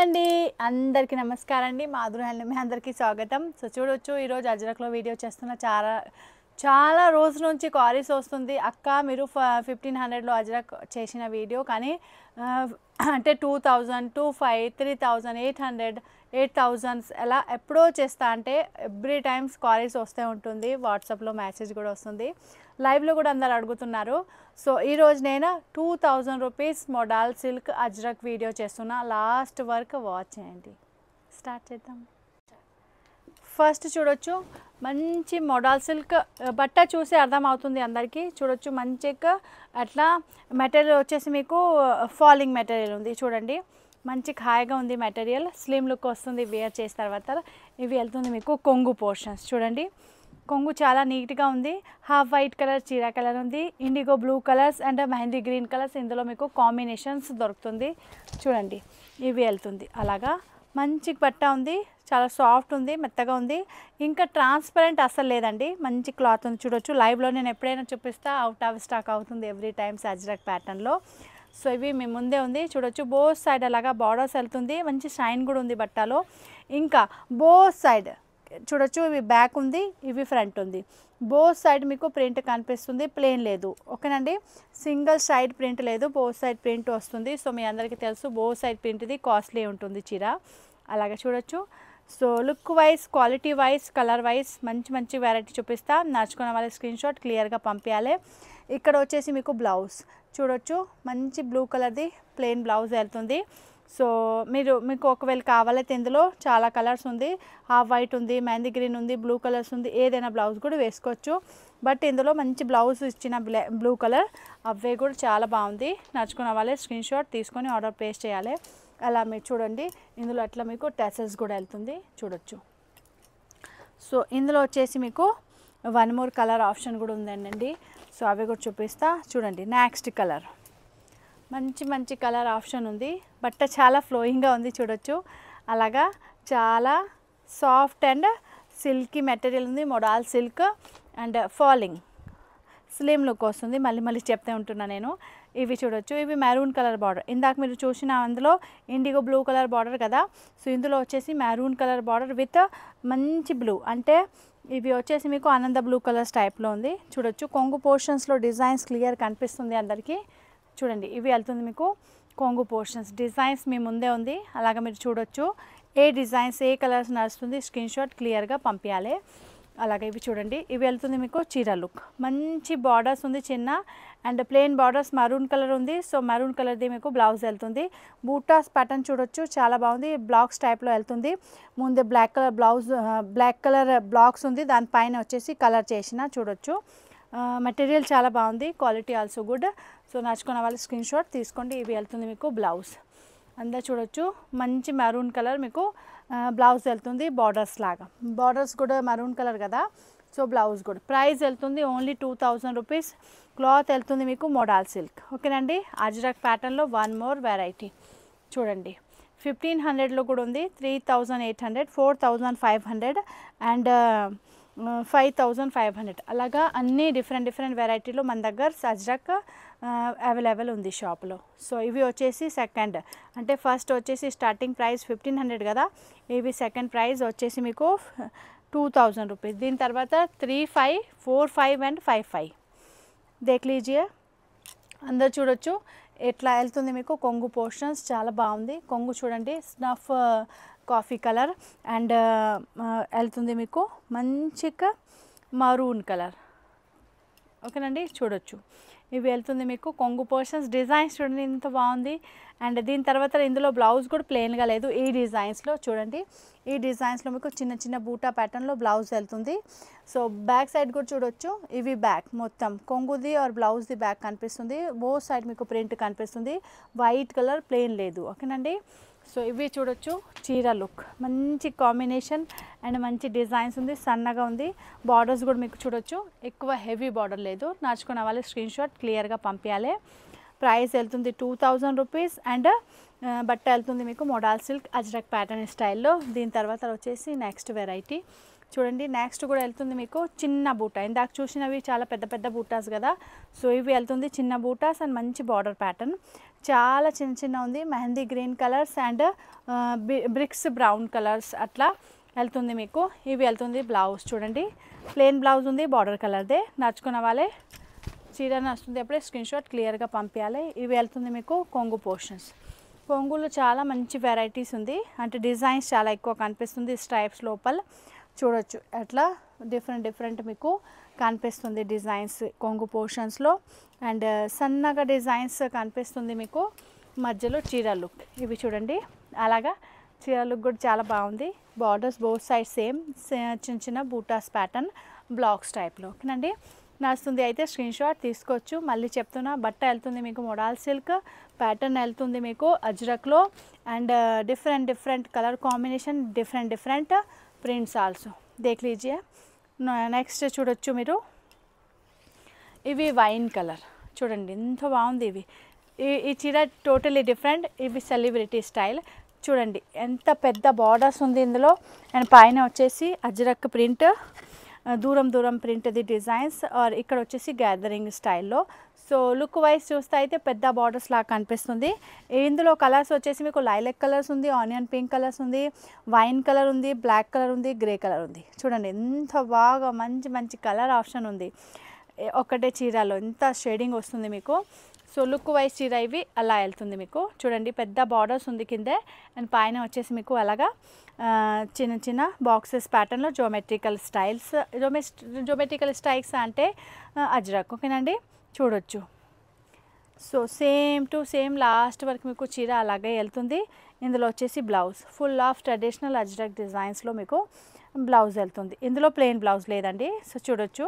అండి అందరికీ నమస్కారం అండి మాధురి హ్యాండ్లూమ్ అందరికీ స్వాగతం. సో చూడొచ్చు ఈరోజు అజ్రక్లో వీడియో చేస్తున్న చాలా రోజుల నుంచి క్వారీస్ వస్తుంది. అక్క మీరు 1500లో అజ్రక్ చేసిన వీడియో కానీ అంటే 2000, 2500, 3000, 800, 8000 ఎలా ఎప్పుడో చేస్తా అంటే ఎవ్రీ టైమ్స్ క్వారీస్ వస్తూ ఉంటుంది. వాట్సాప్లో మెసేజ్ కూడా వస్తుంది, లైవ్లో కూడా అందరు అడుగుతున్నారు. సో ఈరోజు నేను 2000 rupees model silk ajrak video చేస్తున్నా. లాస్ట్ వరకు వాచ్ చేయండి. స్టార్ట్ చేద్దాం. ఫస్ట్ చూడొచ్చు మంచి మోడల్ సిల్క్ బట్ట చూసి అర్థమవుతుంది అందరికీ. చూడొచ్చు మంచిగా అట్లా మెటీరియల్ వచ్చేసి మీకు ఫాలింగ్ మెటీరియల్ ఉంది. చూడండి మంచి హాయిగా ఉంది మెటీరియల్, స్లిమ్ లుక్ వస్తుంది వేర్ చేసిన తర్వాత. ఇవి వెళ్తుంది మీకు కొంగు పోర్షన్స్. చూడండి కొంగు చాలా నీట్గా ఉంది. హాఫ్ వైట్ కలర్ చీరా కలర్ ఉంది, IndiGo blue colours and mehndi green colours ఇందులో మీకు కాంబినేషన్స్ దొరుకుతుంది. చూడండి ఇవి వెళ్తుంది అలాగా మంచి బట్ట ఉంది, చాలా సాఫ్ట్ ఉంది, మెత్తగా ఉంది, ఇంకా ట్రాన్స్పరెంట్ అస్సలు లేదండి. మంచి క్లాత్ ఉంది. చూడొచ్చు లైవ్లో నేను ఎప్పుడైనా చూపిస్తా అవుట్ ఆఫ్ స్టాక్ అవుతుంది ఎవ్రీ టైమ్స్ అజ్రక్ ప్యాటర్న్లో. సో ఇవి మీ ముందే ఉంది. చూడొచ్చు బోత్ సైడ్ అలాగా బార్డర్స్ వెళ్తుంది, మంచి షైన్ కూడా ఉంది బట్టలో. ఇంకా బోత్ సైడ్ చూడొచ్చు ఇవి బ్యాక్ ఉంది, ఇవి ఫ్రంట్ ఉంది. బోత్ సైడ్ మీకు ప్రింట్ కనిపిస్తుంది, ప్లేన్ లేదు. ఓకేనండి, సింగిల్ సైడ్ ప్రింట్ లేదు, బోత్ సైడ్ ప్రింట్ వస్తుంది. సో మీ అందరికీ తెలుసు బోత్ సైడ్ ప్రింట్ ఇది కాస్ట్లీ ఉంటుంది చీర. అలాగే చూడొచ్చు. So look wise, quality wise, colour wise మంచి వెరైటీ చూపిస్తా. నచ్చుకున్న వాళ్ళ స్క్రీన్ షాట్ క్లియర్గా పంపించాలి. ఇక్కడ వచ్చేసి మీకు బ్లౌజ్ చూడొచ్చు మంచి బ్లూ కలర్ది ప్లెయిన్ బ్లౌజ్ వెళ్తుంది. సో మీకు ఒకవేళ కావాలైతే ఇందులో చాలా కలర్స్ ఉంది, హాఫ్ వైట్ ఉంది, మెహందీ గ్రీన్ ఉంది, బ్లూ కలర్స్ ఉంది, ఏదైనా బ్లౌజ్ కూడా వేసుకోవచ్చు. బట్ ఇందులో మంచి బ్లౌజ్ ఇచ్చిన బ్లూ కలర్ అవే కూడా చాలా బాగుంది. నచ్చుకున్న వాళ్ళే స్క్రీన్ షాట్ తీసుకొని ఆర్డర్ ప్లేస్ చేయాలి. అలా మీరు చూడండి ఇందులో అట్లా మీకు టెసెస్ కూడా వెళ్తుంది. చూడొచ్చు. సో ఇందులో వచ్చేసి మీకు వన్ మోర్ కలర్ ఆప్షన్ కూడా ఉందండి. సో అవి కూడా చూపిస్తా. చూడండి నెక్స్ట్ కలర్ మంచి కలర్ ఆప్షన్ ఉంది. బట్ట చాలా ఫ్లోయింగ్గా ఉంది. చూడొచ్చు అలాగా చాలా సాఫ్ట్ అండ్ సిల్కీ మెటీరియల్ ఉంది. Model silk and falling slim look వస్తుంది. మళ్ళీ చెప్తే ఉంటున్నా నేను. ఇవి చూడొచ్చు, ఇవి మెరూన్ కలర్ బార్డర్. ఇందాక మీరు చూసిన అందులో ఇండిగో బ్లూ కలర్ బార్డర్ కదా. సో ఇందులో వచ్చేసి మెరూన్ కలర్ బార్డర్ విత్ మంచి బ్లూ, అంటే ఇవి వచ్చేసి మీకు ఆనంద బ్లూ కలర్స్ టైప్లో ఉంది. చూడొచ్చు కొంగు పోర్షన్స్లో డిజైన్స్ క్లియర్ కనిపిస్తుంది అందరికీ. చూడండి ఇవి వెళ్తుంది మీకు కొంగు పోర్షన్స్ డిజైన్స్ మీ ముందే ఉంది. అలాగే మీరు చూడొచ్చు ఏ డిజైన్స్ ఏ కలర్స్ నడుస్తుంది స్క్రీన్ షాట్ క్లియర్గా పంపించాలి. అలాగే ఇవి చూడండి ఇవి వెళ్తుంది మీకు చీర లుక్. మంచి బార్డర్స్ ఉంది చిన్న and plain borders maroon colour ఉంది. సో మరూన్ కలర్ది మీకు బ్లౌజ్ వెళ్తుంది. బూటాస్ ప్యాటర్న్ చూడొచ్చు చాలా బాగుంది, బ్లాక్స్ టైప్లో వెళ్తుంది. ముందే black colour blouse, black colour blocks ఉంది, దానిపైన వచ్చేసి కలర్ చేసిన. చూడొచ్చు మెటీరియల్ చాలా బాగుంది, క్వాలిటీ ఆల్సో గుడ్. సో నచ్చుకున్న వాళ్ళు స్క్రీన్ షాట్ తీసుకోండి. ఇవి వెళ్తుంది మీకు బ్లౌజ్. అందరు చూడొచ్చు మంచి మెరూన్ కలర్ మీకు బ్లౌజ్ వెళ్తుంది. బార్డర్స్ లాగా బార్డర్స్ కూడా మరూన్ కలర్ కదా. సో బ్లౌజ్ కూడా ప్రైస్ వెళ్తుంది ఓన్లీ 2000 రూపీస్. క్లాత్ వెళ్తుంది మీకు మోడల్ సిల్క్. ఓకేనండి, అజ్రక్ ప్యాటర్న్లో వన్ మోర్ వెరైటీ చూడండి. 1500లో కూడా ఉంది, 3800, 4500 అండ్ 5500 అలాగా అన్ని డిఫరెంట్ వెరైటీలో మన దగ్గర అజ్రక్ అవైలబుల్ ఉంది షాప్లో. సో ఇవి వచ్చేసి సెకండ్, అంటే ఫస్ట్ వచ్చేసి స్టార్టింగ్ ప్రైస్ 1500 కదా. ఇవి సెకండ్ ప్రైస్ వచ్చేసి మీకు 2000 రూపీస్. దీని తర్వాత 3500, 4500 అండ్ 5500 దేఖ్ లీజియే. అందరు చూడొచ్చు ఎట్లా వెళ్తుంది మీకు కొంగు పోర్షన్స్ చాలా బాగుంది. కొంగు చూడండి స్నఫ్ కాఫీ కలర్ అండ్ వెళ్తుంది మీకు మంచిగా మరూన్ కలర్. ఓకేనండి, చూడొచ్చు ఇవి వెళ్తుంది మీకు కొంగు పోర్షన్స్. డిజైన్స్ చూడండి ఇంత బాగుంది. అండ్ దీని తర్వాత ఇందులో బ్లౌజ్ కూడా ప్లెయిన్గా లేదు. ఈ డిజైన్స్లో చూడండి, ఈ డిజైన్స్లో మీకు చిన్న బూటా ప్యాటర్న్లో బ్లౌజ్ వెళ్తుంది. సో బ్యాక్ సైడ్ కూడా చూడొచ్చు, ఇవి బ్యాక్ మొత్తం కొంగుది ఆర్ బ్లౌజ్ది బ్యాక్ కనిపిస్తుంది. బోత్ సైడ్ మీకు ప్రింట్ కనిపిస్తుంది, వైట్ కలర్ ప్లెయిన్ లేదు. ఓకేనండి, సో ఇవి చూడొచ్చు చీర లుక్ మంచి కాంబినేషన్ అండ్ మంచి డిజైన్స్ ఉంది, సన్నగా ఉంది. బార్డర్స్ కూడా మీకు చూడొచ్చు ఎక్కువ హెవీ బార్డర్ లేదు. నచ్చుకున్న వాళ్ళు స్క్రీన్ షాట్ క్లియర్గా పంపించాలి. ప్రైస్ వెళ్తుంది 2000 రూపీస్ అండ్ బట్ట వెళ్తుంది మీకు మోడల్ సిల్క్ అజ్రక్ ప్యాటర్న్ స్టైల్లో. దీని తర్వాత వచ్చేసి నెక్స్ట్ వెరైటీ చూడండి. నెక్స్ట్ కూడా వెళ్తుంది మీకు చిన్న బూటా. ఇందాక చూసినవి చాలా పెద్ద బూటాస్ కదా. సో ఇవి వెళ్తుంది చిన్న బూటాస్ అండ్ మంచి బార్డర్ ప్యాటర్న్. చాలా చిన్న చిన్న ఉంది, mehndi green colours and bricks brown colours అట్లా వెళ్తుంది మీకు. ఇవి వెళ్తుంది బ్లౌజ్ చూడండి, ప్లెయిన్ బ్లౌజ్ ఉంది, బార్డర్ కలర్దే. నచ్చుకున్న వాళ్ళే చీర నచ్చుతుంది అప్పుడే స్క్రీన్ షాట్ క్లియర్గా పంపించాలి. ఇవి వెళ్తుంది మీకు కొంగు పోర్షన్స్. కొంగులో చాలా మంచి వెరైటీస్ ఉంది, అంటే డిజైన్స్ చాలా ఎక్కువ కనిపిస్తుంది. స్ట్రైప్స్ లోపల చూడొచ్చు అట్లా డిఫరెంట్ మీకు కనిపిస్తుంది డిజైన్స్ కొంగు పోర్షన్స్లో. అండ్ సన్నగా డిజైన్స్ కనిపిస్తుంది మీకు మధ్యలో చీర లుక్. ఇవి చూడండి అలాగా చీర లుక్ కూడా చాలా బాగుంది. బార్డర్స్ బోత్ సైడ్ సేమ్ చిన్న చిన్న బూటాస్ ప్యాటర్న్ బ్లాక్స్ టైప్లో. ఓకేనండి, నడుస్తుంది అయితే స్క్రీన్ షాట్ తీసుకోవచ్చు. మళ్ళీ చెప్తున్నా, బట్ట వెళ్తుంది మీకు మోడల్ సిల్క్, ప్యాటర్న్ వెళ్తుంది మీకు అజ్రక్లో. And different colour combination, different prints also దేఖ్ లీజియే. నెక్స్ట్ చూడొచ్చు మీరు, ఇవి వైన్ కలర్ చూడండి ఎంత బాగుంది. ఇవి ఈ చీర టోటలీ డిఫరెంట్. ఇవి సెలబ్రిటీ స్టైల్ చూడండి, ఎంత పెద్ద బార్డర్స్ ఉంది ఇందులో. అండ్ పైన వచ్చేసి అజ్రక్ ప్రింట్, దూరం ప్రింట్ది డిజైన్స్. ఆర్ ఇక్కడ వచ్చేసి గ్యాదరింగ్ స్టైల్లో. సో లుక్ వైజ్ చూస్తే అయితే పెద్ద బార్డర్స్ లాగా కనిపిస్తుంది. ఇందులో కలర్స్ వచ్చేసి మీకు లైలక్ కలర్స్ ఉంది, ఆనియన్ పింక్ కలర్స్ ఉంది, వైన్ కలర్ ఉంది, బ్లాక్ కలర్ ఉంది, గ్రే కలర్ ఉంది. చూడండి ఎంత బాగా మంచి కలర్ ఆప్షన్ ఉంది ఒకటే చీరలో, ఎంత షేడింగ్ వస్తుంది మీకు. సో లుక్ వైజ్ చీర ఇవి అలా వెళ్తుంది మీకు. చూడండి పెద్ద బార్డర్స్ ఉంది కిందే, అండ్ పైన వచ్చేసి మీకు అలాగా చిన్న బాక్సెస్ ప్యాటర్న్లో జోమెట్రికల్ స్టైల్స్ అంటే అజ్రక్. ఓకేనండి, చూడొచ్చు. So same to same last వరకు మీకు చీర అలాగే వెళ్తుంది. ఇందులో వచ్చేసి blouse full of traditional Ajrak డిజైన్స్లో మీకు బ్లౌజ్ వెళ్తుంది. ఇందులో ప్లెయిన్ బ్లౌజ్ లేదండి. సో చూడొచ్చు,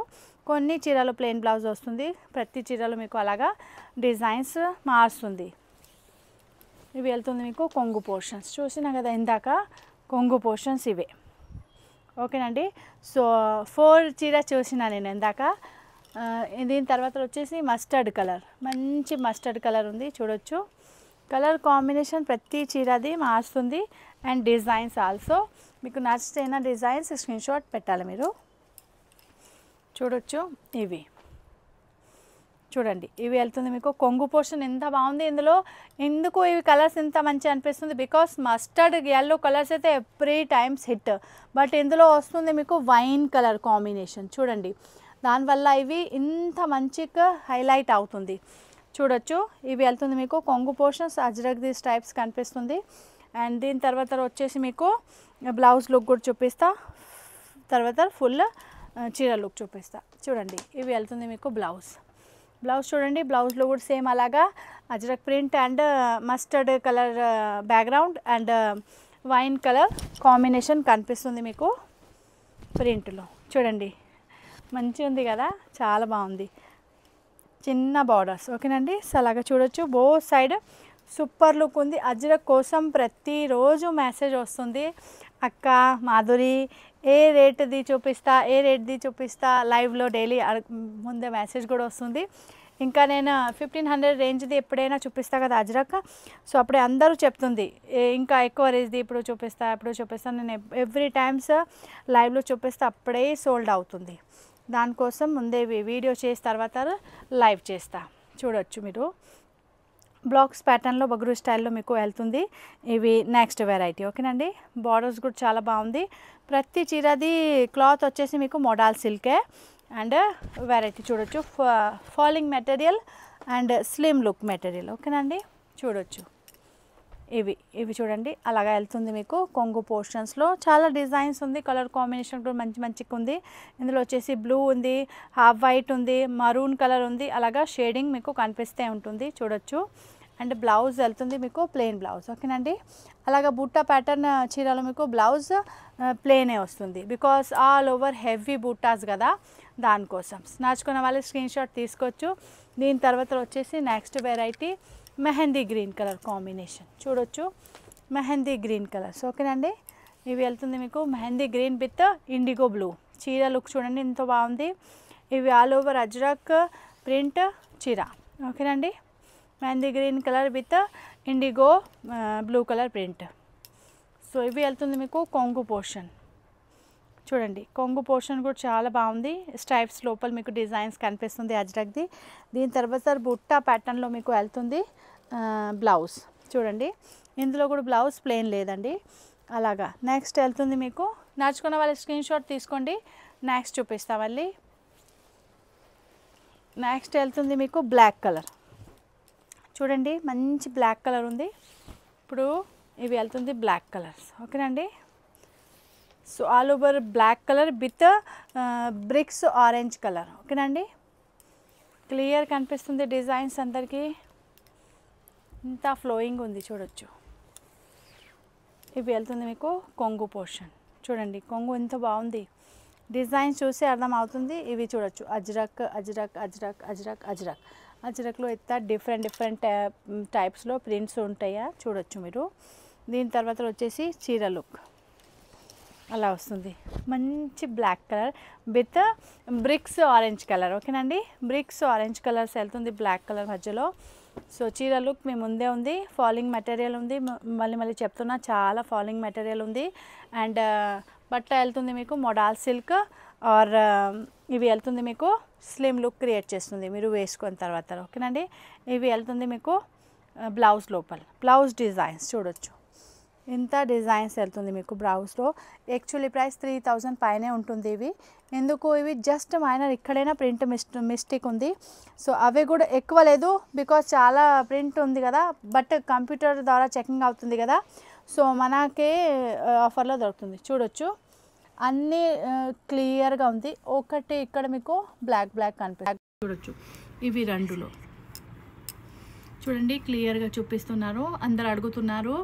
కొన్ని చీరలో ప్లెయిన్ బ్లౌజ్ వస్తుంది, ప్రతి చీరలో మీకు అలాగా డిజైన్స్ మారుస్తుంది. ఇవి వెళ్తుంది మీకు కొంగు పోర్షన్స్. చూసినా కదా ఇందాక కొంగు పోర్షన్స్ ఇవే. ఓకేనండి, సో 4 చీర చూసిన నేను ఇందాక. దీని తర్వాత వచ్చేసి మస్టర్డ్ కలర్, మంచి మస్టర్డ్ కలర్ ఉంది చూడొచ్చు. కలర్ కాంబినేషన్ ప్రతి చీరది మారుస్తుంది. అండ్ డిజైన్స్ ఆల్సో మీకు నచ్చితే డిజైన్స్ స్క్రీన్ షాట్ పెట్టాలి మీరు. చూడొచ్చు ఇవి చూడండి, ఇవి వెళ్తుంది మీకు కొంగు పోర్షన్. ఎంత బాగుంది ఇందులో. ఎందుకు ఇవి కలర్స్ ఎంత మంచి అనిపిస్తుంది, బికాస్ మస్టర్డ్ ఎల్లో కలర్స్ అయితే ఎవ్రీ టైమ్స్ హిట్, బట్ ఇందులో వస్తుంది మీకు వైన్ కలర్ కాంబినేషన్. చూడండి, దానివల్ల ఇవి ఇంత మంచిగా హైలైట్ అవుతుంది. చూడొచ్చు, ఇవి వెళ్తుంది మీకు కొంగు పోర్షన్స్, అజ్రక్ ది స్టైప్స్ కనిపిస్తుంది. అండ్ దీని తర్వాత వచ్చేసి మీకు బ్లౌజ్ లుక్ కూడా చూపిస్తా, తర్వాత ఫుల్ చీర లుక్ చూపిస్తా. చూడండి, ఇవి వెళ్తుంది మీకు బ్లౌజ్ చూడండి. బ్లౌజ్లో కూడా సేమ్ అలాగా ajrak print and mustard colour background and wine colour combination కనిపిస్తుంది మీకు ప్రింట్లో. చూడండి మంచిగా ఉంది కదా, చాలా బాగుంది. చిన్న బార్డర్స్. ఓకేనండి, సో అలాగా చూడొచ్చు. బోత్ సైడ్ సూపర్ లుక్ ఉంది. అజ్రక్ కోసం ప్రతిరోజు మెసేజ్ వస్తుంది, అక్క మాధురి ఏ రేట్ది చూపిస్తా లైవ్లో డైలీ ముందే మెసేజ్ కూడా వస్తుంది. ఇంకా నేను 1500 రేంజ్ది ఎప్పుడైనా చూపిస్తా కదా అజ్రక్. సో అప్పుడే అందరూ చెప్తుంది ఇంకా ఎక్కువ రేంజ్ది ఇప్పుడు చూపిస్తా. నేను ఎవ్రీ టైమ్స్ లైవ్లో చూపిస్తే అప్పుడే సోల్డ్ అవుతుంది. దానికోసం ముందే వీడియో చేసిన తర్వాత లైవ్ చేస్తా. చూడొచ్చు మీరు, బ్లాక్స్ ప్యాటర్న్లో బగ్రూ స్టైల్లో మీకు వెళ్తుంది. ఇవి నెక్స్ట్ వెరైటీ. ఓకేనండి, బార్డర్స్ కూడా చాలా బాగుంది. ప్రతి చీరది క్లాత్ వచ్చేసి మీకు మోడల్ సిల్కే. అండ్ వెరైటీ చూడొచ్చు, falling material and slim look material. ఓకేనండి, చూడొచ్చు. ఇవి చూడండి అలాగా వెళ్తుంది మీకు కొంగు పోర్షన్స్లో. చాలా డిజైన్స్ ఉంది, కలర్ కాంబినేషన్ కూడా మంచిగా ఉంది. ఇందులో వచ్చేసి బ్లూ ఉంది, హాఫ్ వైట్ ఉంది, మరూన్ కలర్ ఉంది, అలాగా షేడింగ్ మీకు కనిపిస్తూ ఉంటుంది. చూడొచ్చు. అండ్ బ్లౌజ్ వెళ్తుంది మీకు ప్లెయిన్ బ్లౌజ్. ఓకేనండి, అలాగా బుట్టా ప్యాటర్న్ చీరలో మీకు బ్లౌజ్ ప్లెయినే వస్తుంది, బికాస్ ఆల్ ఓవర్ హెవీ బుట్టాస్ కదా, దానికోసం. నచ్చుకున్న వాళ్ళు స్క్రీన్ షాట్ తీసుకోవచ్చు. దీని తర్వాత వచ్చేసి next variety mehndi green colour combination. చూడొచ్చు, మెహందీ గ్రీన్ కలర్స్. ఓకేనండి, ఇవి వెళ్తుంది మీకు mehndi green with IndiGo blue. చీర లుక్ చూడండి ఎంత బాగుంది. ఇవి ఆల్ ఓవర్ అజ్రక్ ప్రింట్ చీర. ఓకేనండి, mehndi green colour with IndiGo blue colour print. So ఇవి వెళ్తుంది మీకు కొంగు పోర్షన్. చూడండి, కొంగు పోర్షన్ కూడా చాలా బాగుంది. స్ట్రైప్స్ లోపల మీకు డిజైన్స్ కనిపిస్తుంది అజ్రక్ది. దీని తర్వాత బుట్టా ప్యాటర్న్లో మీకు వెళ్తుంది. బ్లౌజ్ చూడండి, ఇందులో కూడా బ్లౌజ్ ప్లెయిన్ లేదండి అలాగా. నెక్స్ట్ వెళ్తుంది మీకు, నడుచుకున్న వాళ్ళ స్క్రీన్ షాట్ తీసుకోండి. నెక్స్ట్ చూపిస్తా మళ్ళీ. నెక్స్ట్ వెళ్తుంది మీకు బ్లాక్ కలర్ చూడండి, మంచి బ్లాక్ కలర్ ఉంది. ఇప్పుడు ఇవి వెళ్తుంది బ్లాక్ కలర్స్, ఓకేనండి. So all over black colour with bricks orange colour, ఓకేనండి. క్లియర్ కనిపిస్తుంది డిజైన్స్ అందరికీ, ఇంత ఫ్లోయింగ్ ఉంది చూడొచ్చు. ఇవి వెళ్తుంది మీకు కొంగు పోర్షన్ చూడండి, కొంగు ఎంత బాగుంది, డిజైన్ చూసి అర్థం అవుతుంది. ఇవి చూడొచ్చు అజ్రక్ అజ్రక్ అజ్రక్ అజ్రక్ అజ్రక్ అజ్రక్లో ఎంత డిఫరెంట్ టైప్స్లో ప్రింట్స్ ఉంటాయా చూడొచ్చు మీరు. దీని తర్వాత వచ్చేసి చీర లుక్ అలా వస్తుంది, మంచి black colour with bricks orange colour, ఓకేనండి. బ్రిక్స్ ఆరెంజ్ కలర్స్ వెళ్తుంది బ్లాక్ కలర్ మధ్యలో. సో చీర లుక్ మీ ముందే ఉంది, ఫాలింగ్ మెటీరియల్ ఉంది, మళ్ళీ చెప్తున్నా చాలా ఫాలింగ్ మెటీరియల్ ఉంది. అండ్ బట్ట వెళ్తుంది మీకు మోడాల్ సిల్క్ ఆర్ ఇవి వెళ్తుంది మీకు స్లిమ్ లుక్ క్రియేట్ చేస్తుంది మీరు వేసుకున్న తర్వాత, ఓకేనండి. ఇవి వెళ్తుంది మీకు బ్లౌజ్ లోపల, బ్లౌజ్ డిజైన్స్ చూడొచ్చు, ఇంత డిజైన్స్ వెళ్తుంది మీకు బ్లౌజ్లో. యాక్చువల్లీ ప్రైస్ 3000 పైనే ఉంటుంది ఇవి. ఎందుకు ఇవి జస్ట్ మైనర్ ఇక్కడైనా ప్రింట్ మిస్టేక్ ఉంది. సో అవి కూడా ఎక్కువ లేదు, బికాజ్ చాలా ప్రింట్ ఉంది కదా, బట్ కంప్యూటర్ ద్వారా చెకింగ్ అవుతుంది కదా, సో మనకే ఆఫర్లో దొరుకుతుంది చూడొచ్చు. అన్నీ క్లియర్గా ఉంది. ఒకటి ఇక్కడ మీకు బ్లాక్ కనిపిస్తుంది చూడొచ్చు. ఇవి రెండులో చూడండి క్లియర్గా చూపిస్తున్నారు. అందరు అడుగుతున్నారు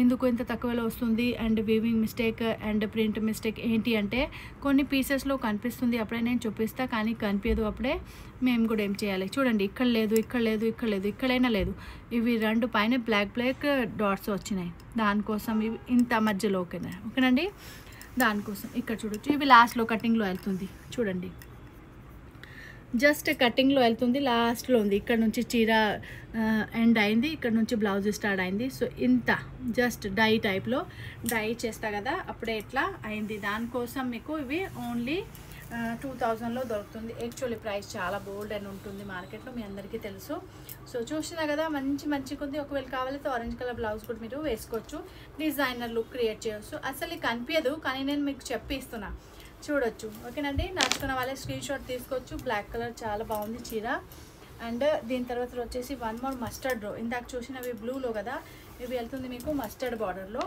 ఎందుకు ఇంత తక్కువలో వస్తుంది and weaving mistake and print mistake ఏంటి అంటే, కొన్ని పీసెస్లో కనిపిస్తుంది అప్పుడే నేను చూపిస్తా, కానీ కనిపించదు అప్పుడే మేము కూడా ఏం చేయాలి. చూడండి ఇక్కడ లేదు, ఇక్కడ లేదు, ఇక్కడ లేదు, ఇక్కడైనా లేదు. ఇవి రెండు పైన బ్లాక్ డాట్స్ వచ్చినాయి, దానికోసం ఇవి ఇంత మధ్యలో ఓకేనండి. దానికోసం ఇక్కడ చూడొచ్చు. ఇవి లాస్ట్లో కటింగ్లో వెళ్తుంది చూడండి, జస్ట్ కటింగ్లో వెళ్తుంది, లాస్ట్లో ఉంది. ఇక్కడ నుంచి చీర ఎండ్ అయింది, ఇక్కడ నుంచి బ్లౌజ్ స్టార్ట్ అయింది. సో ఇంత జస్ట్ డై టైప్లో డై చేస్తా కదా అప్పుడే ఎట్లా అయింది. దానికోసం మీకు ఇవి ఓన్లీ 2000లో దొరుకుతుంది. యాక్చువల్లీ ప్రైస్ చాలా బోల్డ్ అని ఉంటుంది మార్కెట్లో, మీ అందరికీ తెలుసు. సో చూసినా కదా మంచిగా ఉంది. ఒకవేళ కావాలంటే ఆరెంజ్ కలర్ బ్లౌజ్ కూడా మీరు వేసుకోవచ్చు, డిజైనర్ లుక్ క్రియేట్ చేయవచ్చు. అసలు కనిపించదు కానీ నేను మీకు చెప్పి ఇస్తున్నా చూడొచ్చు, ఓకేనండి. నచ్చుకున్న వాళ్ళే స్క్రీన్ షాట్ తీసుకోవచ్చు. బ్లాక్ కలర్ చాలా బాగుంది చీర. అండ్ దీని తర్వాత వచ్చేసి వన్ మోర్ మస్టర్డ్ రో, ఇందాక చూసినవి బ్లూలో కదా, ఇవి వెళ్తుంది మీకు మస్టర్డ్ బార్డర్లో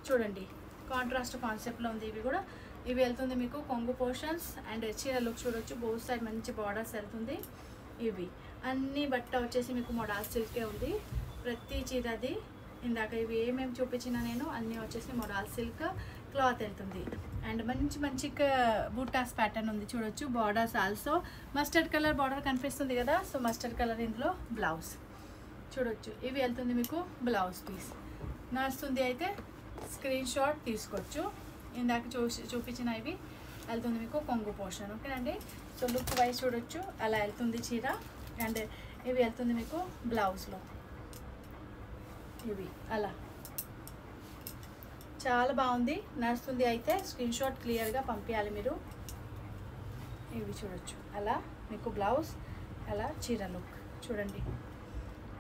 చూడండి, కాంట్రాస్ట్ కాన్సెప్ట్లో ఉంది. ఇవి కూడా ఇవి వెళ్తుంది మీకు కొంగు పోర్షన్స్ అండ్ చీర లుక్ చూడొచ్చు, బోత్ సైడ్ మంచి బార్డర్స్ వెళ్తుంది. ఇవి అన్ని బట్ట వచ్చేసి మీకు మోడాల్ సిల్కే ఉంది ప్రతి చీరది. ఇందాక ఇవి ఏమేమి చూపించినా నేను అన్నీ వచ్చేసి మోడాల్ సిల్క్ క్లాత్ వెళ్తుంది. అండ్ మంచి బూటాస్ ప్యాటర్న్ ఉంది చూడొచ్చు. Borders also mustard colour border కనిపిస్తుంది కదా, సో మస్టర్డ్ కలర్ ఇందులో బ్లౌజ్ చూడొచ్చు. ఇవి వెళ్తుంది మీకు బ్లౌజ్ పీస్. నడుస్తుంది అయితే స్క్రీన్ షాట్ తీసుకోవచ్చు. ఇందాక చూపించిన ఇవి వెళ్తుంది మీకు కొంగు పోర్షన్, ఓకేనండి. సో లుక్ వైజ్ చూడొచ్చు అలా వెళ్తుంది చీర. అండ్ ఇవి వెళ్తుంది మీకు బ్లౌజ్లో, ఇవి అలా చాలా బాగుంది. నడుస్తుంది అయితే స్క్రీన్ షాట్ క్లియర్గా పంపించాలి మీరు. ఇవి చూడొచ్చు అలా మీకు బ్లౌజ్, అలా చీర లుక్ చూడండి,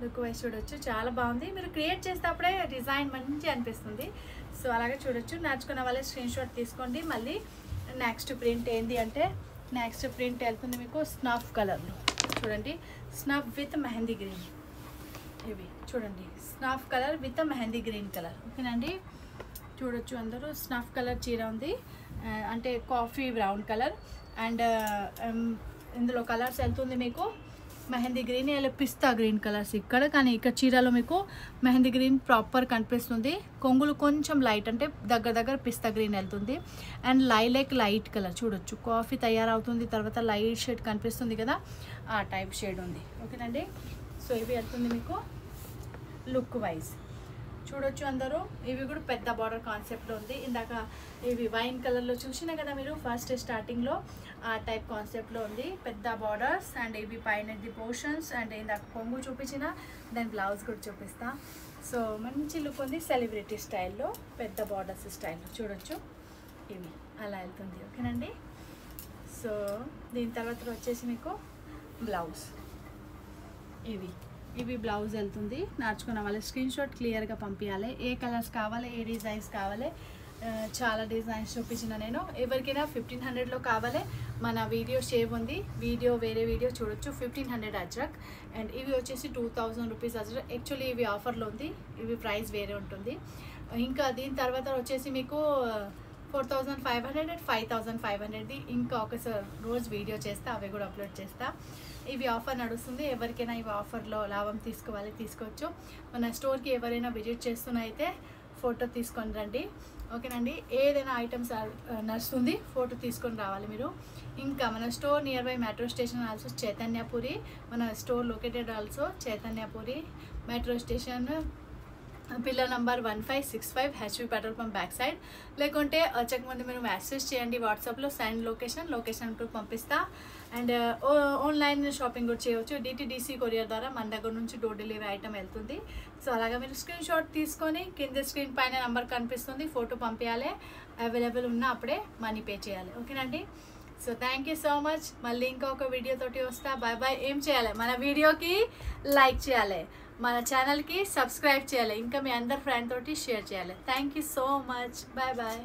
లుక్ వైజ్ చూడొచ్చు చాలా బాగుంది. మీరు క్రియేట్ చేసేటప్పుడే డిజైన్ మంచి అనిపిస్తుంది. సో అలాగే చూడొచ్చు. నడుచుకున్న వాళ్ళే స్క్రీన్ షాట్ తీసుకోండి. మళ్ళీ నెక్స్ట్ ప్రింట్ ఏంటి అంటే, నెక్స్ట్ ప్రింట్ వెళ్తుంది మీకు స్నఫ్ కలర్లో చూడండి, స్నఫ్ విత్ మెహందీ గ్రీన్. ఇవి చూడండి snuff colour with mehndi green colour, ఓకేనండి. చూడొచ్చు అందరూ స్నఫ్ కలర్ చీర ఉంది, అంటే కాఫీ బ్రౌన్ కలర్. అండ్ ఇందులో కలర్స్ వెళ్తుంది మీకు మెహందీ గ్రీన్, ఇలా పిస్తా గ్రీన్ కలర్స్ ఇక్కడ, కానీ ఇక్కడ చీరలో మీకు మెహందీ గ్రీన్ ప్రాపర్ కనిపిస్తుంది. కొంగులు కొంచెం లైట్ అంటే దగ్గర పిస్తా గ్రీన్ వెళ్తుంది. అండ్ లైలాక్ లైట్ కలర్ చూడొచ్చు, కాఫీ తయారవుతుంది తర్వాత లైట్ షేడ్ కనిపిస్తుంది కదా, ఆ టైప్ షేడ్ ఉంది, ఓకేనండి. సో ఇవి వెళ్తుంది మీకు లుక్ వైజ్ చూడొచ్చు అందరూ. ఇవి కూడా పెద్ద బార్డర్ కాన్సెప్ట్లో ఉంది. ఇందాక ఇవి వైన్ కలర్లో చూసినా కదా మీరు ఫస్ట్ స్టార్టింగ్లో, ఆ టైప్ కాన్సెప్ట్లో ఉంది, పెద్ద బార్డర్స్. అండ్ ఇవి పైన ది పోర్షన్స్. అండ్ ఇందాక కొంగు చూపించిన దాని బ్లౌజ్ కూడా చూపిస్తా. సో మంచి లుక్ ఉంది, సెలబ్రిటీ స్టైల్లో పెద్ద బార్డర్స్ స్టైల్లో చూడొచ్చు. ఇవి అలా వెళ్తుంది, ఓకేనండి. సో దీని తర్వాత వచ్చేసి మీకు బ్లౌజ్, ఇవి ఇవి బ్లౌజ్ వెళ్తుంది. నడుచుకున్న వాళ్ళు స్క్రీన్ షాట్ క్లియర్గా పంపించాలి. ఏ కలర్స్ కావాలి, ఏ డిజైన్స్ కావాలి, చాలా డిజైన్స్ చూపించిన నేను. ఎవరికైనా 1500లో కావాలి, మన వీడియో సేవ్ ఉంది, వేరే వీడియో చూడొచ్చు. 1500 అజ్రక్. అండ్ ఇవి వచ్చేసి 2000 రూపీస్ అజ్రక్. యాక్చువల్లీ ఇవి ఆఫర్లో ఉంది, ఇవి ప్రైస్ వేరే ఉంటుంది. ఇంకా దీని తర్వాత వచ్చేసి మీకు 4500 అండ్ 5500ది ఇంకా ఒకసారి రోజు వీడియో చేస్తా, అవి కూడా అప్లోడ్ చేస్తా. ఇవి ఆఫర్ నడుస్తుంది. ఎవరికైనా ఇవి ఆఫర్లో లాభం తీసుకోవచ్చు. మన స్టోర్కి ఎవరైనా విజిట్ చేస్తున్నా అయితే ఫోటో తీసుకొని రండి, ఓకేనండి. ఏదైనా ఐటమ్స్ నడుస్తుంది, ఫోటో తీసుకొని రావాలి మీరు. ఇంకా మన store near by metro station, also Chaitanyapuri. మన store located also Chaitanyapuri metro station, pillar number 1565 HP petrol pump back side. లేకుంటే వచ్చకముందు మీరు మెసేజ్ చేయండి వాట్సాప్లో, సెండ్ లొకేషన్కు పంపిస్తా. అండ్ ఆన్లైన్ షాపింగ్ కూడా చేయవచ్చు. డిటిడిసి కొరియర్ ద్వారా మన దగ్గర నుంచి డోర్ డెలివరీ ఐటమ్ వెళ్తుంది. సో అలాగా మీరు స్క్రీన్ షాట్ తీసుకొని కింద స్క్రీన్ పైన నెంబర్ కనిపిస్తుంది, ఫోటో పంపించాలి. అవైలబుల్ ఉన్న అప్పుడే మనీ పే చేయాలి, ఓకేనండి. So thank you so much. మళ్ళీ ఇంకొక వీడియో తోటి వస్తా. Bye bye. ఏం చేయాలి, మన వీడియోకి లైక్ చేయాలి, మన ఛానల్కి సబ్స్క్రైబ్ చేయాలి, ఇంకా మీ అందరి ఫ్రెండ్ తోటి షేర్ చేయాలి. Thank you so much. Bye bye.